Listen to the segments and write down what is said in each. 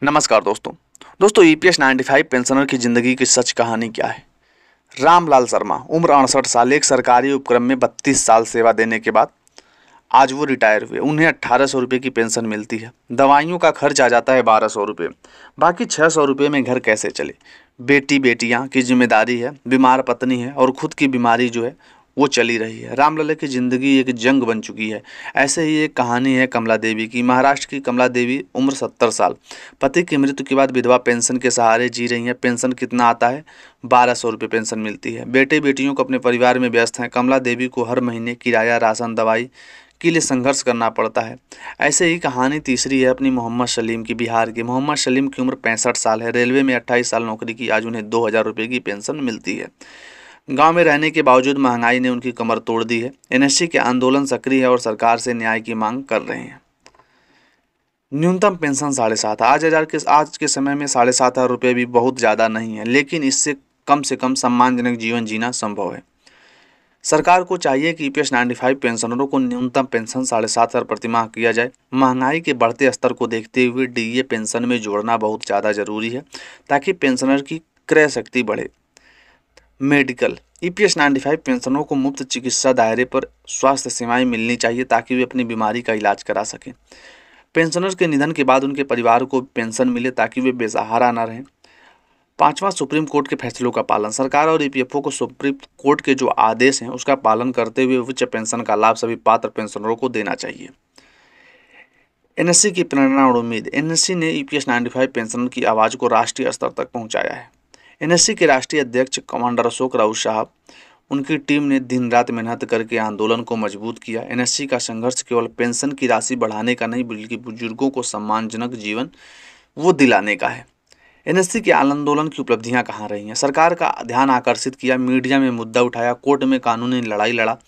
नमस्कार दोस्तों EPS 95 pensioner की जिंदगी की सच कहानी क्या है। रामलाल शर्मा उम्र 68 साल, एक सरकारी उपक्रम में 32 साल सेवा देने के बाद आज वो रिटायर हुए। उन्हें 1800 रुपये की पेंशन मिलती है। दवाइयों का खर्च आ जाता है 1200 रुपये। बाकी 600 रुपये में घर कैसे चले। बेटी बेटियां की जिम्मेदारी है, बीमार पत्नी है और खुद की बीमारी जो है वो चली रही है। रामलला की ज़िंदगी एक जंग बन चुकी है। ऐसे ही एक कहानी है कमला देवी की। महाराष्ट्र की कमला देवी उम्र 70 साल, पति की मृत्यु के बाद विधवा पेंशन के सहारे जी रही हैं। पेंशन कितना आता है? 1200 रुपये पेंशन मिलती है। बेटे बेटियों को अपने परिवार में व्यस्त हैं। कमला देवी को हर महीने किराया, राशन, दवाई के लिए संघर्ष करना पड़ता है। ऐसे ही कहानी तीसरी है अपनी मोहम्मद सलीम की, बिहार की। मोहम्मद सलीम की उम्र 65 साल है। रेलवे में 28 साल नौकरी की। आज उन्हें 2000 रुपये की पेंशन मिलती है। गांव में रहने के बावजूद महंगाई ने उनकी कमर तोड़ दी है। एनएससी के आंदोलन सक्रिय है और सरकार से न्याय की मांग कर रहे हैं। न्यूनतम पेंशन 7,500। आज के समय में 7,500 रुपये भी बहुत ज़्यादा नहीं है, लेकिन इससे कम से कम सम्मानजनक जीवन जीना संभव है। सरकार को चाहिए कि ईपीएस 95 पेंशनरों को न्यूनतम पेंशन 7,500 प्रतिमाह किया जाए। महंगाई के बढ़ते स्तर को देखते हुए डीए पेंशन में जोड़ना बहुत ज़्यादा जरूरी है, ताकि पेंशनर की क्रय शक्ति बढ़े। मेडिकल ईपीएस 95 पेंशनरों को मुफ्त चिकित्सा दायरे पर स्वास्थ्य सेवाएं मिलनी चाहिए, ताकि वे अपनी बीमारी का इलाज करा सकें। पेंशनर्स के निधन के बाद उनके परिवार को पेंशन मिले, ताकि वे बेसहारा न रहें। 5वां, सुप्रीम कोर्ट के फैसलों का पालन। सरकार और ईपीएफओ को सुप्रीम कोर्ट के जो आदेश हैं उसका पालन करते हुए उच्च पेंशन का लाभ सभी पात्र पेंशनरों को देना चाहिए। एनएससी की प्रेरणा और उम्मीद। एनएससी ने ईपीएस 95 पेंशनर की आवाज़ को राष्ट्रीय स्तर तक पहुंचाया है। एनएससी के राष्ट्रीय अध्यक्ष कमांडर अशोक राउत साहब, उनकी टीम ने दिन रात मेहनत करके आंदोलन को मजबूत किया। एनएससी का संघर्ष केवल पेंशन की राशि बढ़ाने का नहीं, बल्कि बुजुर्गों को सम्मानजनक जीवन वो दिलाने का है। एनएससी के आंदोलन की उपलब्धियां कहाँ रही हैं? सरकार का ध्यान आकर्षित किया, मीडिया में मुद्दा उठाया, कोर्ट में कानूनी लड़ाई लड़ा।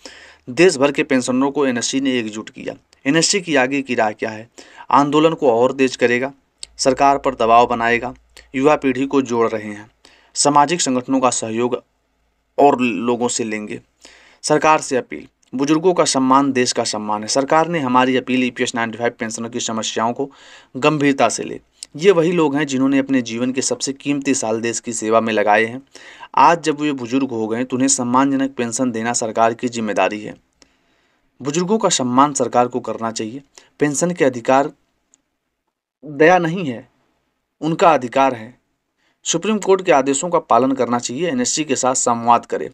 देश भर के पेंशनरों को एनएससी ने एकजुट किया। एनएससी की आगे की राह क्या है? आंदोलन को और तेज करेगा, सरकार पर दबाव बनाएगा, युवा पीढ़ी को जोड़ रहे हैं, सामाजिक संगठनों का सहयोग और लोगों से लेंगे। सरकार से अपील। बुजुर्गों का सम्मान देश का सम्मान है। सरकार ने हमारी अपील ईपीएस 95 पेंशनर की समस्याओं को गंभीरता से ले। ये वही लोग हैं जिन्होंने अपने जीवन के सबसे कीमती साल देश की सेवा में लगाए हैं। आज जब वे बुजुर्ग हो गए तो उन्हें सम्मानजनक पेंशन देना सरकार की जिम्मेदारी है। बुजुर्गों का सम्मान सरकार को करना चाहिए। पेंशन के अधिकार दया नहीं है, उनका अधिकार है। सुप्रीम कोर्ट के आदेशों का पालन करना चाहिए। एनएससी के साथ संवाद करें।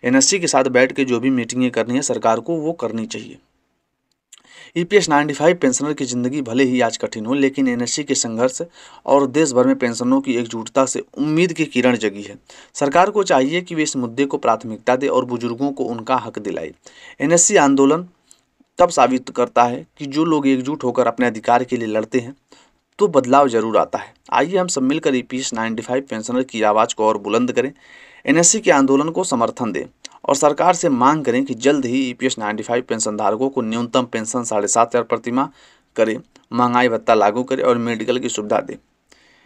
एनएससी के साथ बैठ के जो भी मीटिंगें करनी है सरकार को, वो करनी चाहिए। ईपीएस 95 पेंशनर की जिंदगी भले ही आज कठिन हो, लेकिन एनएससी के संघर्ष और देश भर में पेंशनरों की एकजुटता से उम्मीद की किरण जगी है। सरकार को चाहिए कि वे इस मुद्दे को प्राथमिकता दे और बुजुर्गों को उनका हक दिलाए। एनएससी आंदोलन तब साबित करता है कि जो लोग एकजुट होकर अपने अधिकार के लिए लड़ते हैं तो बदलाव जरूर आता है। आइए हम सब मिलकर ईपीएस 95 पेंशनर की आवाज़ को और बुलंद करें, एनएससी के आंदोलन को समर्थन दें और सरकार से मांग करें कि जल्द ही ईपीएस 95 पेंशन धारकों को न्यूनतम पेंशन 7,500 प्रतिमाह करें, महंगाई भत्ता लागू करें और मेडिकल की सुविधा दें।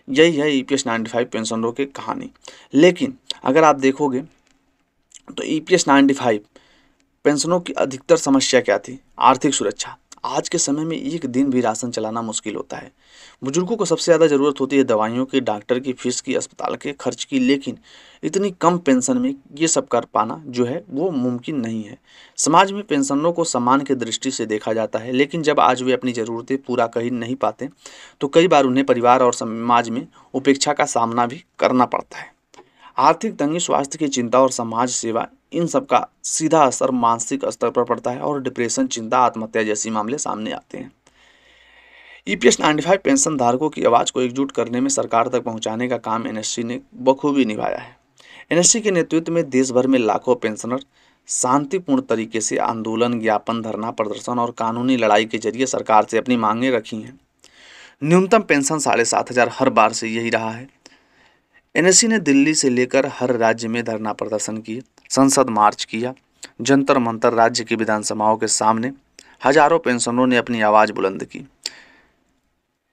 यही है ईपीएस 95 पेंशनरों की कहानी। लेकिन अगर आप देखोगे तो ईपीएस 95 पेंशनों की अधिकतर समस्या क्या थी? आर्थिक सुरक्षा। आज के समय में एक दिन भी राशन चलाना मुश्किल होता है। बुजुर्गों को सबसे ज़्यादा ज़रूरत होती है दवाइयों की, डॉक्टर की फीस की, अस्पताल के खर्च की, लेकिन इतनी कम पेंशन में ये सब कर पाना जो है वो मुमकिन नहीं है। समाज में पेंशनरों को सम्मान की दृष्टि से देखा जाता है, लेकिन जब आज वे अपनी ज़रूरतें पूरा कर नहीं पाते तो कई बार उन्हें परिवार और समाज में उपेक्षा का सामना भी करना पड़ता है। आर्थिक तंगी, स्वास्थ्य की चिंता और समाज सेवा, इन सब का सीधा असर मानसिक स्तर पर पड़ता है और डिप्रेशन, चिंता, आत्महत्या जैसी मामले सामने आते हैं। ईपीएस 95 पेंशन धारकों की आवाज़ को एकजुट करने में सरकार तक पहुंचाने का काम एनएससी ने बखूबी निभाया है। एनएससी के नेतृत्व में देश भर में लाखों पेंशनर शांतिपूर्ण तरीके से आंदोलन, ज्ञापन, धरना प्रदर्शन और कानूनी लड़ाई के जरिए सरकार से अपनी मांगें रखी हैं। न्यूनतम पेंशन 7,500 हर बार से यही रहा है। एनएससी ने दिल्ली से लेकर हर राज्य में धरना प्रदर्शन किए, संसद मार्च किया, जंतर मंतर, राज्य की विधानसभाओं के सामने हजारों पेंशनरों ने अपनी आवाज़ बुलंद की।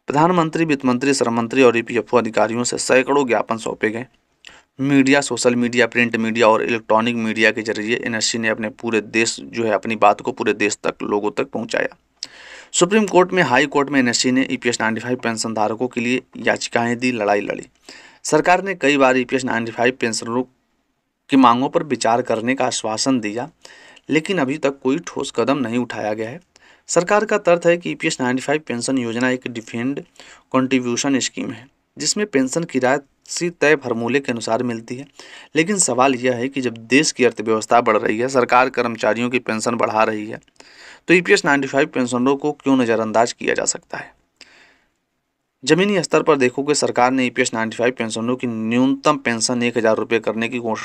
प्रधानमंत्री, वित्त मंत्री, श्रम मंत्री और ईपीएफओ अधिकारियों से सैकड़ों ज्ञापन सौंपे गए। Media, social media, print media और इलेक्ट्रॉनिक मीडिया के जरिए एनएससी ने अपने पूरे देश जो है अपनी बात को पूरे देश तक, लोगों तक पहुंचाया। सुप्रीम कोर्ट में, हाई कोर्ट में एनएससी ने ईपीएस 95 पेंशन धारकों के लिए याचिकाएं दी, लड़ाई लड़ी। सरकार ने कई बार ईपीएस 95 पेंशनरों की मांगों पर विचार करने का आश्वासन दिया, लेकिन अभी तक कोई ठोस कदम नहीं उठाया गया है। सरकार का तर्क है कि ईपीएस 95 पेंशन योजना एक डिफेंड कंट्रीब्यूशन स्कीम है, जिसमें पेंशन की राशि तय फार्मूले के अनुसार मिलती है। लेकिन सवाल यह है कि जब देश की अर्थव्यवस्था बढ़ रही है, सरकार कर्मचारियों की पेंशन बढ़ा रही है, तो ईपीएस 95 पेंशनरों को क्यों नज़रअंदाज किया जा सकता है। जमीनी स्तर पर देखोगे, सरकार ने ईपीएस 95 पेंशनरों की न्यूनतम पेंशन 1000 रुपये करने की घोषणा